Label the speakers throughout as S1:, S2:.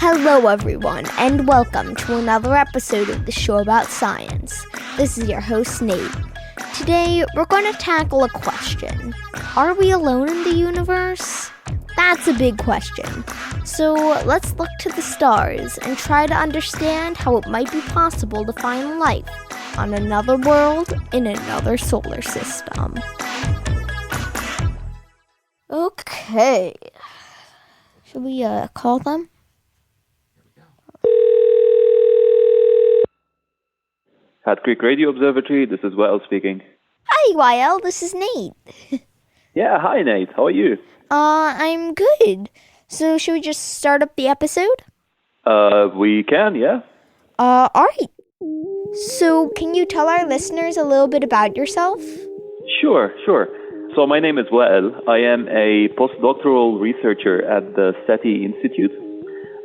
S1: Hello everyone, and welcome to another episode of the show about science. This is your host, Nate. Today, we're going to tackle a question. Are we alone in the universe? That's a big question. So let's look to the stars and try to understand how it might be possible to find life on another world in another solar system. Okay. Should we call them?
S2: Hat Creek Observatory, this is Wael speaking.
S1: Hi, Wael. This is Nate.
S2: Yeah, hi Nate, how are you?
S1: I'm good. So should we just start up the episode?
S2: We can, yeah.
S1: Alright. So can you tell our listeners a little bit about yourself?
S2: Sure. So my name is Wael. I am a postdoctoral researcher at the SETI Institute,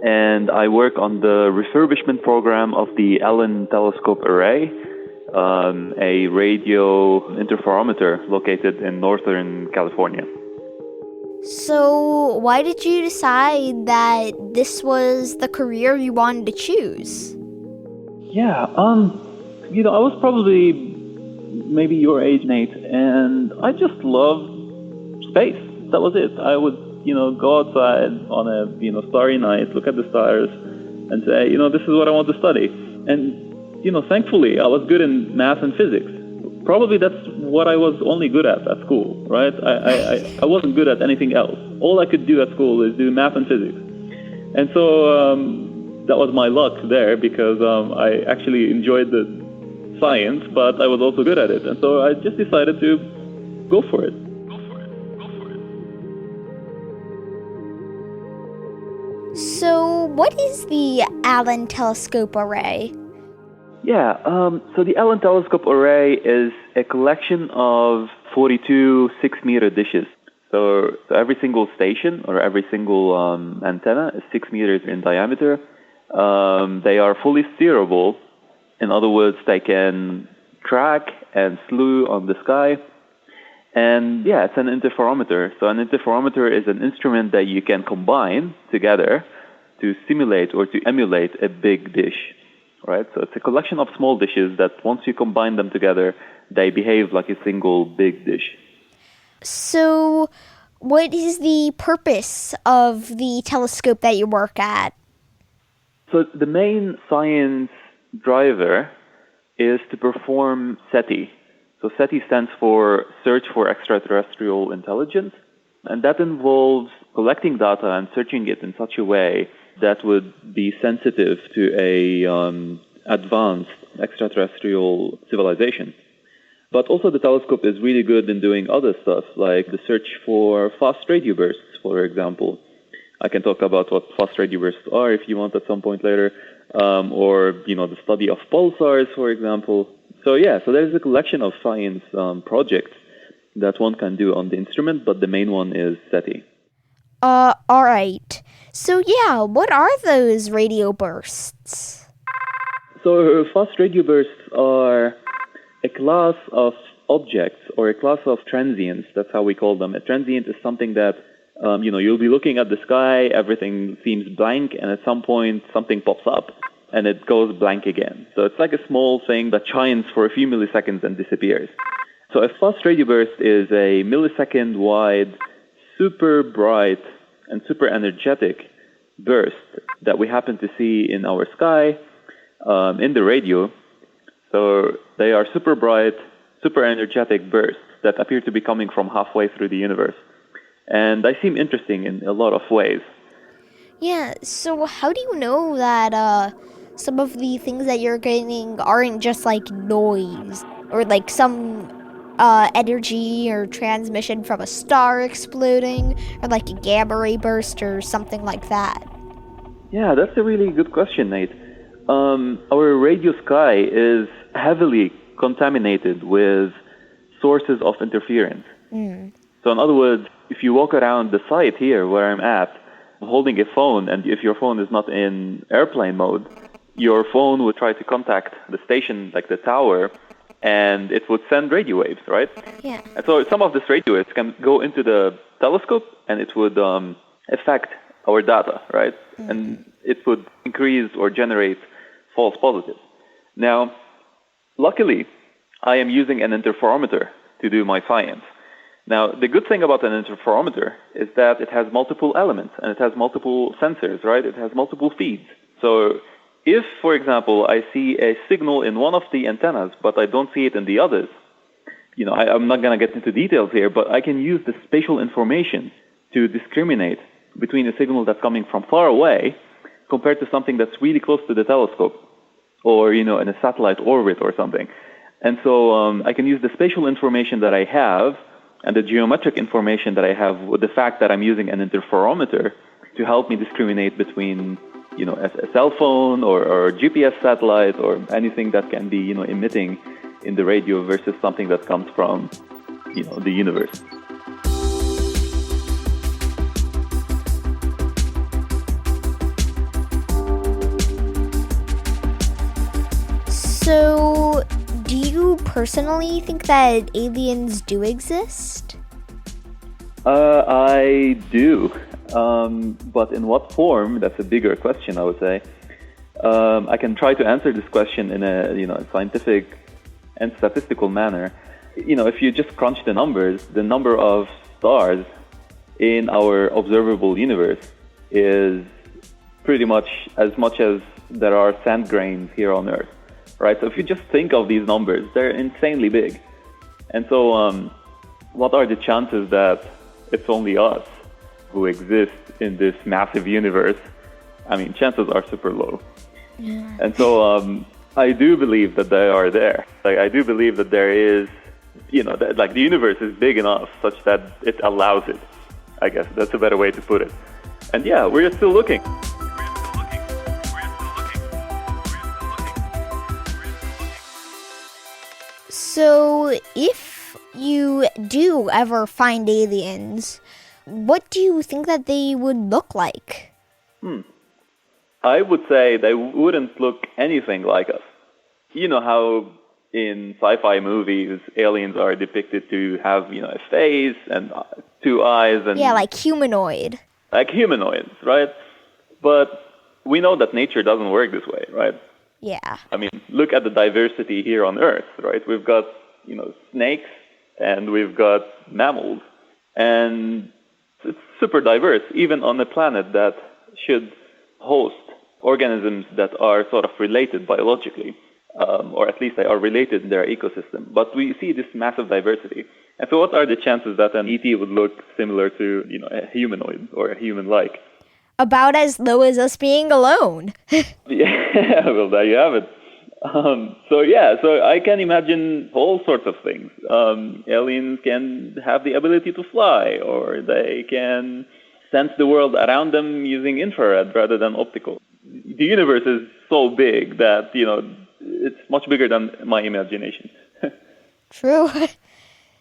S2: and I work on the refurbishment program of the Allen Telescope Array, a radio interferometer located in Northern California.
S1: So why did you decide that this was the career you wanted to choose?
S2: Yeah, I was probably maybe your age, Nate, and I just loved space. That was it. I would, go outside on a, starry night, look at the stars, and say, this is what I want to study. And, thankfully, I was good in math and physics. Probably that's what I was only good at school, right? I wasn't good at anything else. All I could do at school is do math and physics. And so that was my luck there because I actually enjoyed the science, but I was also good at it. And so I just decided to go for it.
S1: So what is the Allen Telescope Array?
S2: Yeah, so the Allen Telescope Array is a collection of 42 6-meter dishes. So every single station or every single antenna is 6 meters in diameter. They are fully steerable. In other words, they can track and slew on the sky. And yeah, it's an interferometer. So an interferometer is an instrument that you can combine together to simulate or to emulate a big dish, right? So it's a collection of small dishes that once you combine them together, they behave like a single big dish.
S1: So what is the purpose of the telescope that you work at?
S2: So the main science driver is to perform SETI. So SETI stands for Search for Extraterrestrial Intelligence, and that involves collecting data and searching it in such a way that would be sensitive to a advanced extraterrestrial civilization. But also the telescope is really good in doing other stuff, like the search for fast radio bursts, for example. I can talk about what fast radio bursts are if you want at some point later, or the study of pulsars, for example. So there's a collection of science projects that one can do on the instrument, but the main one is SETI.
S1: All right. So what are those radio bursts?
S2: So fast radio bursts are a class of objects or a class of transients. That's how we call them. A transient is something that, you'll be looking at the sky, everything seems blank, and at some point something pops up and it goes blank again. So it's like a small thing that shines for a few milliseconds and disappears. So a fast radio burst is a millisecond wide, super bright and super energetic burst that we happen to see in our sky, in the radio. So they are super bright, super energetic bursts that appear to be coming from halfway through the universe. And they seem interesting in a lot of ways.
S1: Yeah, so how do you know that some of the things that you're getting aren't just like noise or like some energy or transmission from a star exploding or like a gamma ray burst or something like that?
S2: Yeah, that's a really good question, Nate. Our radio sky is heavily contaminated with sources of interference. So in other words, if you walk around the site here where I'm at, holding a phone, and if your phone is not in airplane mode, your phone would try to contact the station, like the tower, and it would send radio waves, right?
S1: Yeah.
S2: And so some of these radio waves can go into the telescope, and it would affect our data, right? And it would increase or generate false positives. Now, luckily, I am using an interferometer to do my science. Now, the good thing about an interferometer is that it has multiple elements and it has multiple sensors, right? It has multiple feeds. So if, for example, I see a signal in one of the antennas, but I don't see it in the others, I'm not going to get into details here, but I can use the spatial information to discriminate between a signal that's coming from far away compared to something that's really close to the telescope or, in a satellite orbit or something. And so I can use the spatial information that I have and the geometric information that I have with the fact that I'm using an interferometer to help me discriminate between, a cell phone or GPS satellite or anything that can be, emitting in the radio versus something that comes from, the universe.
S1: So, do you personally think that aliens do exist?
S2: I do. But in what form? That's a bigger question, I would say. I can try to answer this question in a scientific and statistical manner. If you just crunch the numbers, the number of stars in our observable universe is pretty much as there are sand grains here on Earth, right? So if you just think of these numbers, they're insanely big. And so what are the chances that it's only us who exist in this massive universe? I mean, chances are super low. Yeah. And so I do believe that they are there. I do believe that there is, that the universe is big enough such that it allows it. I guess that's a better way to put it. And yeah, we're still looking.
S1: So if you do ever find aliens, what do you think that they would look like?
S2: I would say they wouldn't look anything like us. You know how in sci-fi movies aliens are depicted to have, a face and two eyes and
S1: like humanoid.
S2: Like humanoids, right? But we know that nature doesn't work this way, right?
S1: Yeah.
S2: I mean, look at the diversity here on Earth, right? We've got, snakes and we've got mammals. And it's super diverse, even on a planet that should host organisms that are sort of related biologically, or at least they are related in their ecosystem. But we see this massive diversity. And so what are the chances that an ET would look similar to, a humanoid or a human-like?
S1: About as low as us being alone.
S2: Yeah, well, there you have it. So I can imagine all sorts of things. Aliens can have the ability to fly, or they can sense the world around them using infrared rather than optical. The universe is so big that, it's much bigger than my imagination.
S1: True.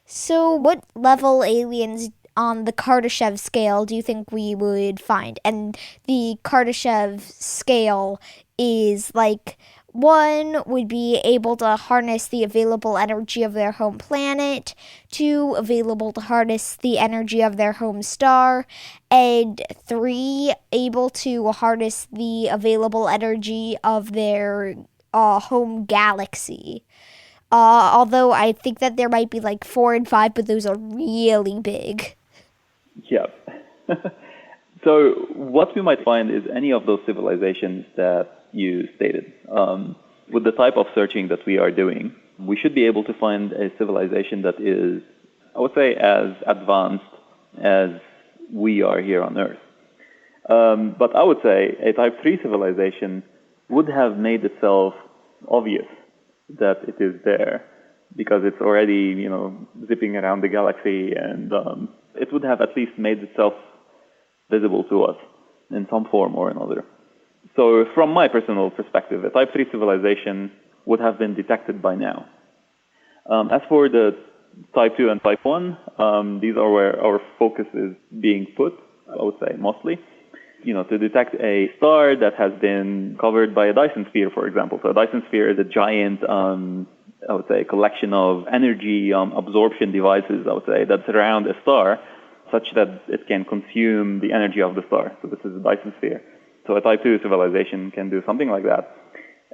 S1: So what level aliens on the Kardashev scale do you think we would find? And the Kardashev scale is like 1 would be able to harness the available energy of their home planet, 2 available to harness the energy of their home star, and 3 able to harness the available energy of their home galaxy. Although I think that there might be like 4 and 5, but those are really big.
S2: Yeah. So what we might find is any of those civilizations that you stated. With the type of searching that we are doing, we should be able to find a civilization that is, I would say, as advanced as we are here on Earth. But I would say a Type 3 civilization would have made itself obvious that it is there because it's already, zipping around the galaxy, and it would have at least made itself visible to us in some form or another. So from my personal perspective, a Type 3 civilization would have been detected by now. As for the Type 2 and Type 1, these are where our focus is being put, I would say, mostly. To detect a star that has been covered by a Dyson sphere, for example. So a Dyson sphere is a giant, I would say, collection of energy absorption devices, I would say, that surround a star such that it can consume the energy of the star. So this is a Dyson sphere. So a type 2 civilization can do something like that.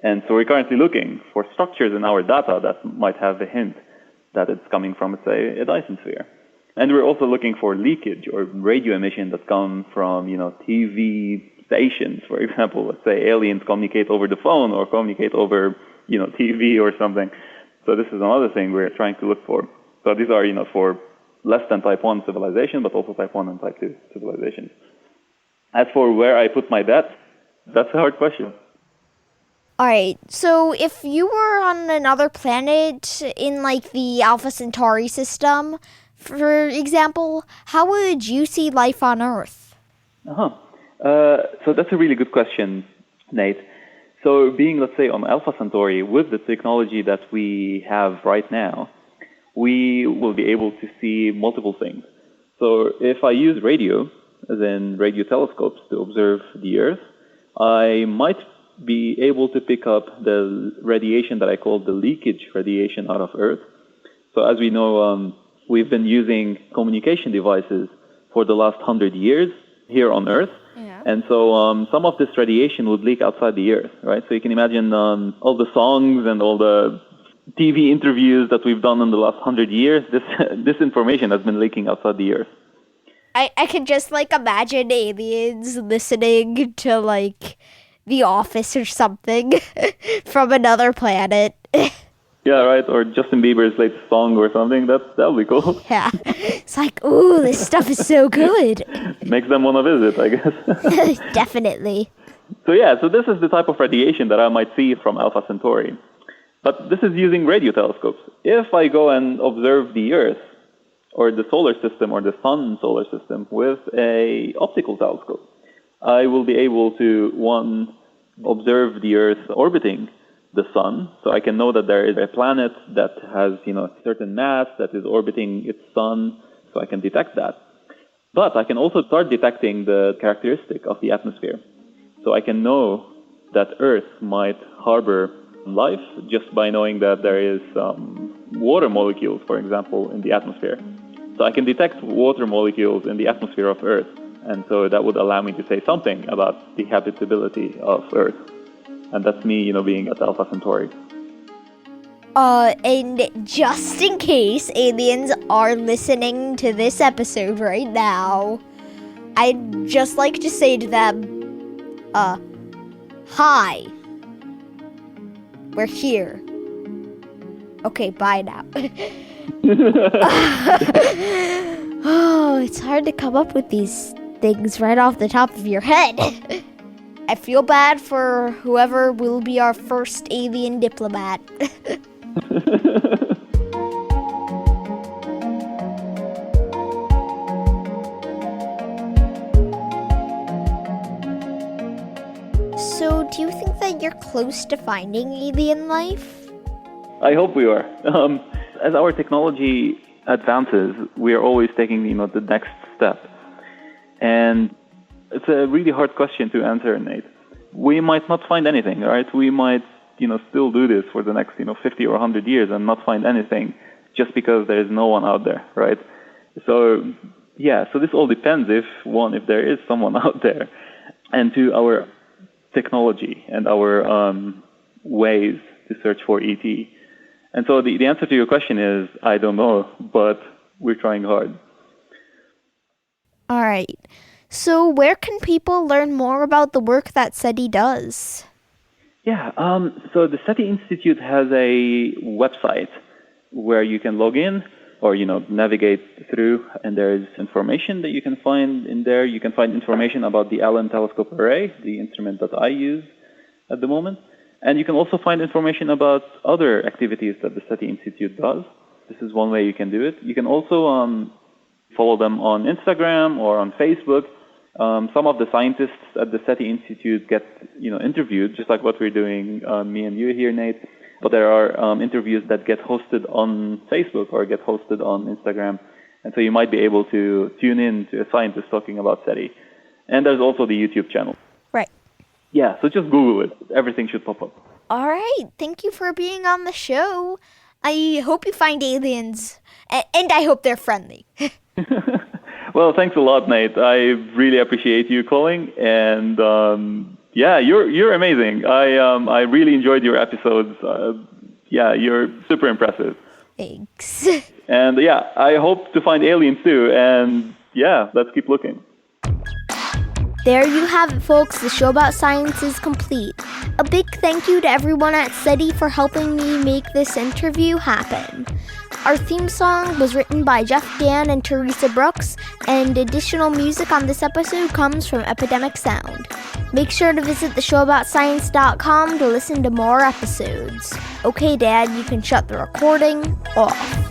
S2: And so we're currently looking for structures in our data that might have a hint that it's coming from, say, a Dyson sphere. And we're also looking for leakage or radio emission that come from, TV stations. For example, let's say aliens communicate over the phone or communicate over, TV or something. So this is another thing we're trying to look for. So these are, for less than type 1 civilization, but also type 1 and type 2 civilizations. As for where I put my bet, that's a hard question.
S1: All right, so if you were on another planet in like the Alpha Centauri system, for example, how would you see life on Earth?
S2: So that's a really good question, Nate. So being, let's say, on Alpha Centauri, with the technology that we have right now, we will be able to see multiple things. So if I use radio, as in radio telescopes, to observe the Earth, I might be able to pick up the radiation that I call the leakage radiation out of Earth. So as we know, we've been using communication devices for the last 100 years here on Earth.
S1: Yeah.
S2: And so some of this radiation would leak outside the Earth, right? So you can imagine all the songs and all the TV interviews that we've done in the last 100 years, this information has been leaking outside the Earth.
S1: I can just imagine aliens listening to The Office or something from another planet.
S2: Yeah, right. Or Justin Bieber's latest song or something. That'll be cool.
S1: Yeah. It's ooh, this stuff is so good.
S2: Makes them want to visit, I guess.
S1: Definitely.
S2: So this is the type of radiation that I might see from Alpha Centauri. But this is using radio telescopes. If I go and observe the Earth, or the solar system, or the sun solar system, with a optical telescope, I will be able to, one, observe the Earth orbiting the sun, so I can know that there is a planet that has, a certain mass that is orbiting its sun, so I can detect that. But I can also start detecting the characteristic of the atmosphere. So I can know that Earth might harbor life just by knowing that there is water molecules, for example, in the atmosphere. So I can detect water molecules in the atmosphere of Earth. And so that would allow me to say something about the habitability of Earth. And that's me, being at Alpha Centauri.
S1: And just in case aliens are listening to this episode right now, I'd just like to say to them, hi. We're here. Okay, bye now. Oh, it's hard to come up with these things right off the top of your head. I feel bad for whoever will be our first alien diplomat. So, do you think that you're close to finding alien life?
S2: I hope we are. As our technology advances, we are always taking, the next step. And it's a really hard question to answer, Nate. We might not find anything, right? We might, still do this for the next, 50 or 100 years and not find anything just because there is no one out there, right? So, so this all depends if there is someone out there. And to our technology and our ways to search for ET. And so the answer to your question is, I don't know, but we're trying hard.
S1: All right. So where can people learn more about the work that SETI does?
S2: Yeah, so the SETI Institute has a website where you can log in or, navigate through, and there's information that you can find in there. You can find information about the Allen Telescope Array, the instrument that I use at the moment. And you can also find information about other activities that the SETI Institute does. This is one way you can do it. You can also follow them on Instagram or on Facebook. Some of the scientists at the SETI Institute get, interviewed, just like what we're doing, me and you here, Nate. But there are interviews that get hosted on Facebook or get hosted on Instagram. And so you might be able to tune in to a scientist talking about SETI. And there's also the YouTube channel.
S1: Right.
S2: Yeah, so just Google it. Everything should pop up.
S1: All right. Thank you for being on the show. I hope you find aliens, and I hope they're friendly.
S2: Well, thanks a lot, Nate. I really appreciate you calling, and you're amazing. I really enjoyed your episodes. You're super impressive.
S1: Thanks.
S2: And I hope to find aliens too. And let's keep looking.
S1: There you have it, folks. The show about science is complete. A big thank you to everyone at SETI for helping me make this interview happen. Our theme song was written by Jeff Dan and Teresa Brooks, and additional music on this episode comes from Epidemic Sound. Make sure to visit theshowaboutscience.com to listen to more episodes. Okay, Dad, you can shut the recording off.